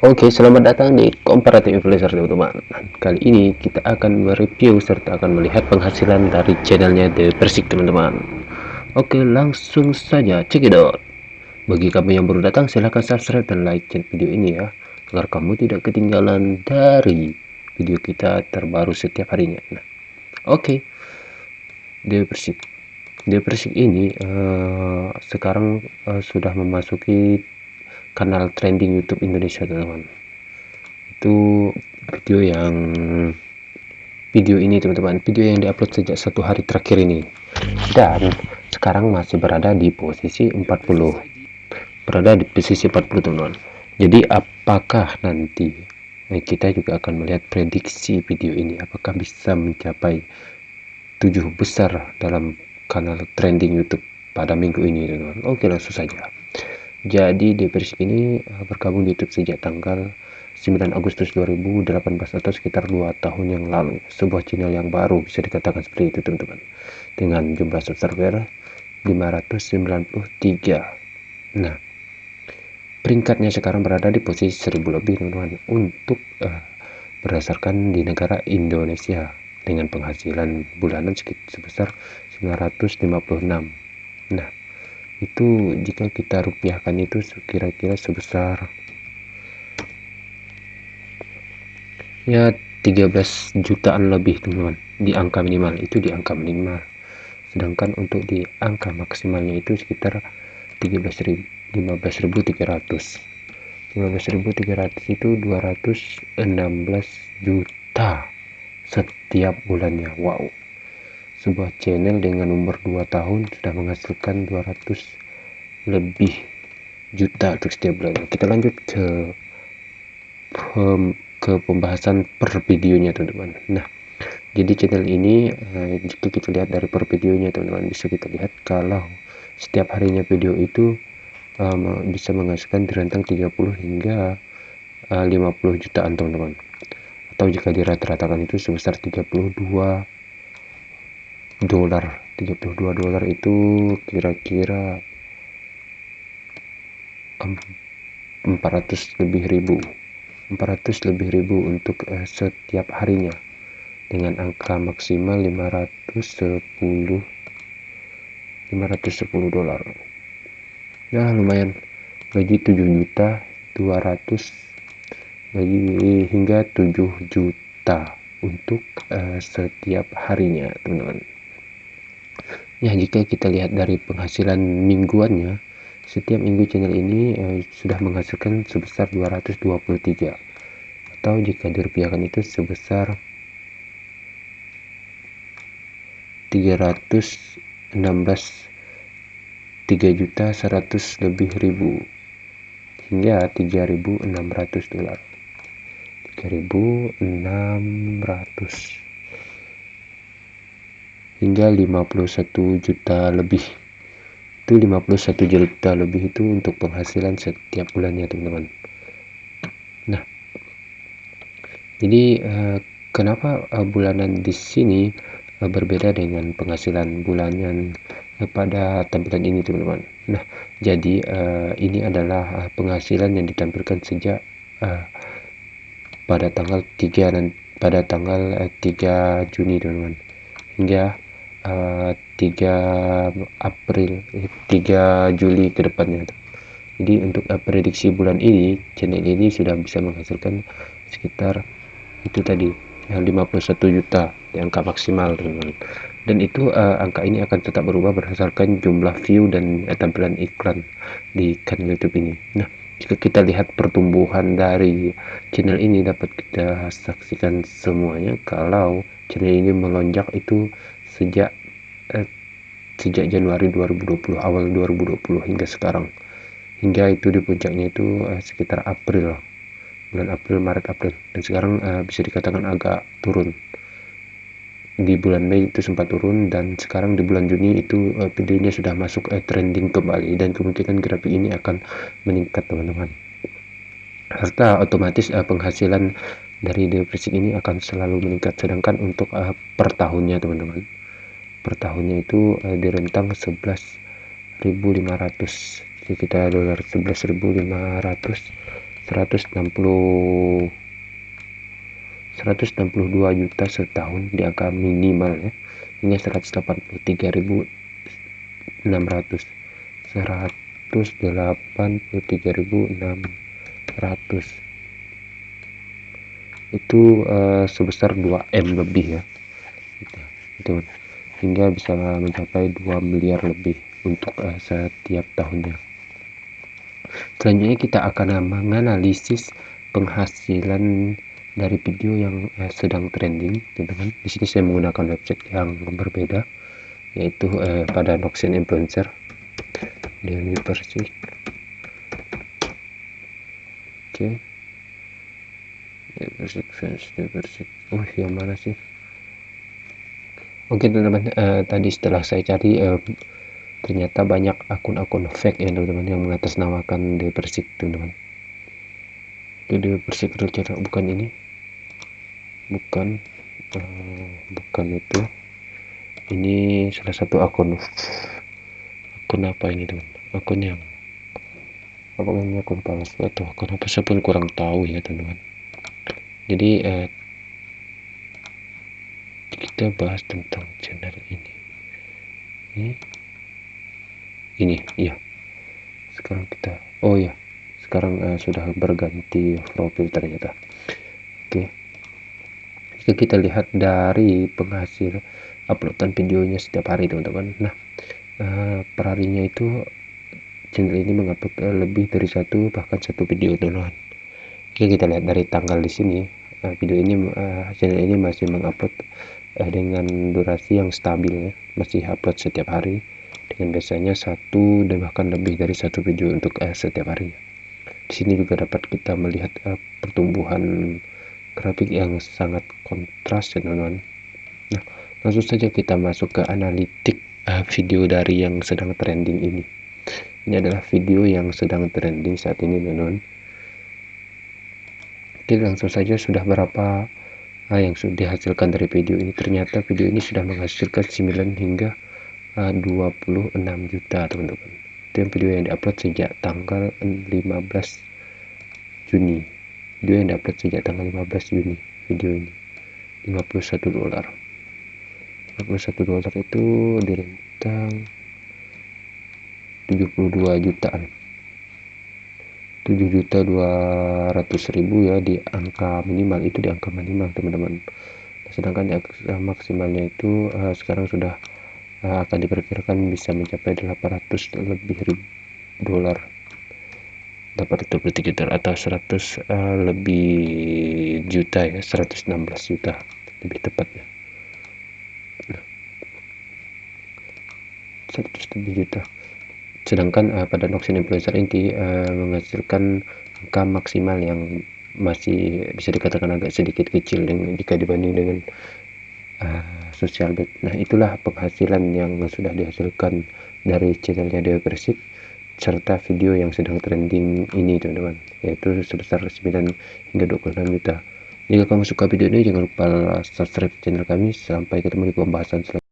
Oke, selamat datang di Comparative Influencer teman-teman. Kali ini kita akan mereview serta akan melihat penghasilan dari channelnya The Persik teman-teman. Oke, langsung saja cekidot. Bagi kamu yang baru datang, silahkan subscribe dan like channel video ini ya, agar kamu tidak ketinggalan dari video kita terbaru setiap harinya. Nah, oke, The Persik. The Persik ini sekarang sudah memasuki kanal trending YouTube Indonesia teman-teman. Itu video ini teman-teman, video yang diupload sejak 1 hari terakhir ini, dan sekarang masih berada di posisi 40 teman-teman. Jadi apakah nanti kita juga akan melihat prediksi video ini, apakah bisa mencapai 7 besar dalam kanal trending YouTube pada minggu ini teman-teman. Oke, langsung saja. Jadi Depresi ini bergabung di YouTube sejak tanggal 9 Agustus 2018 atau sekitar 2 tahun yang lalu. Sebuah channel yang baru, bisa dikatakan seperti itu teman-teman, dengan jumlah subscriber 593. Nah, peringkatnya sekarang berada di posisi 1000 lebih teman-teman, untuk berdasarkan di negara Indonesia, dengan penghasilan bulanan sebesar 956. Nah, itu jika kita rupiahkan itu kira-kira sebesar ya 13 jutaan lebih teman-teman, di angka minimal itu, di angka minimal. Sedangkan untuk di angka maksimalnya itu sekitar 15.300 itu 216 juta setiap bulannya. Wow, sebuah channel dengan umur 2 tahun sudah menghasilkan 200 lebih juta untuk setiap bulannya. Kita lanjut ke pembahasan per videonya teman-teman. Nah, jadi channel ini jika kita lihat dari per videonya teman-teman, bisa kita lihat kalau setiap harinya video itu bisa menghasilkan di rentang 30 hingga 50 jutaan teman-teman, atau jika dirata-ratakan itu sebesar 32 dolar itu kira-kira 400 lebih ribu untuk setiap harinya, dengan angka maksimal 510 dolar. Ya lumayan, gaji 7 juta 200, gaji hingga 7 juta untuk setiap harinya teman-teman. Ya, jika kita lihat dari penghasilan mingguannya, setiap minggu channel ini sudah menghasilkan sebesar 223, atau jika dirupiahkan itu sebesar 316, 3 juta 100 lebih ribu hingga 3.600 dolar, 3.600 hingga 51 juta lebih. Itu 51 juta lebih itu untuk penghasilan setiap bulannya teman-teman. Nah, jadi kenapa bulanan di sini berbeda dengan penghasilan bulanan pada tampilan ini teman-teman. Nah, jadi ini adalah penghasilan yang ditampilkan sejak pada tanggal 3 Juni teman-teman, hingga 3 Juli ke depannya. Jadi untuk prediksi bulan ini, channel ini sudah bisa menghasilkan sekitar itu tadi, 51 juta di angka maksimal teman-teman. Dan itu angka ini akan tetap berubah berdasarkan jumlah view dan tampilan iklan di kanal YouTube ini. Nah, jika kita lihat pertumbuhan dari channel ini, dapat kita saksikan semuanya kalau channel ini melonjak itu sejak Januari 2020, awal 2020 hingga sekarang, hingga itu di puncaknya itu sekitar bulan April, Maret, April, dan sekarang bisa dikatakan agak turun. Di bulan Mei itu sempat turun, dan sekarang di bulan Juni itu videonya sudah masuk trending kembali, dan kemungkinan grafik ini akan meningkat teman-teman, serta otomatis penghasilan dari Depresi ini akan selalu meningkat. Sedangkan untuk per tahunnya teman-teman, per tahunnya itu di rentang 11.500, sekitar dolar 11.500 162 juta setahun di angka minimal ya, hingga 183.600 itu sebesar 2M lebih ya, itu hingga bisa mencapai 2 miliar lebih untuk setiap tahunnya. Selanjutnya kita akan menganalisis penghasilan dari video yang sedang trending, teman-teman. Di sini saya menggunakan website yang berbeda, yaitu pada Noxian Influencer Dewi Persik. Oke. Dewi Persik. Oh, yang mana sih? Oke, teman-teman. Tadi setelah saya cari, ternyata banyak akun-akun fake ya, teman-teman, yang mengatasnamakan Dewi Persik, teman-teman. Itu Dewi Persik real, bukan ini. Bukan itu. Ini salah satu akun apa ini, teman? Akun yang apakah ini akun palsu atau akun apa, saya pun kurang tahu ya, teman-teman. Jadi kita bahas tentang channel ini ya. Sekarang kita sudah berganti profil ternyata. Oke, jika kita lihat dari penghasil uploadan videonya setiap hari, teman-teman. Nah, perharinya itu channel ini mengupload lebih dari bahkan satu video, teman-teman. Jika kita lihat dari tanggal di sini, channel ini masih mengupload dengan durasi yang stabil ya, masih upload setiap hari dengan biasanya satu dan bahkan lebih dari satu video untuk setiap hari. Di sini juga dapat kita melihat pertumbuhan grafik yang sangat kontras ya, teman-teman. Nah, langsung saja kita masuk ke analitik video dari yang sedang trending ini. Ini adalah video yang sedang trending saat ini, teman-teman. Oke, langsung saja sudah berapa yang sudah dihasilkan dari video ini. Ternyata video ini sudah menghasilkan 9 hingga 26 juta, teman-teman. Itu yang video yang diupload sejak tanggal 15 Juni. Video yang diupload sejak tanggal 15 Juni. Video ini $51. $51 itu direntang 72 jutaan. 7.200.000 ya di angka minimal, itu di angka minimal, teman-teman. Sedangkan di angka maksimalnya itu sekarang sudah akan diperkirakan bisa mencapai 800 lebih ribu dolar, 823 juta atau 100 lebih juta ya, 116 juta lebih tepatnya. Nah, 107 juta. Sedangkan pada Noxian Influencer ini menghasilkan angka maksimal yang masih bisa dikatakan agak sedikit kecil jika dibanding dengan social bet. Nah, itulah penghasilan yang sudah dihasilkan dari channelnya Dewi Persik serta video yang sedang trending ini, teman-teman, yaitu sebesar 9 hingga 26 juta. Jika kamu suka video ini, jangan lupa subscribe channel kami. Sampai ketemu di pembahasan selanjutnya.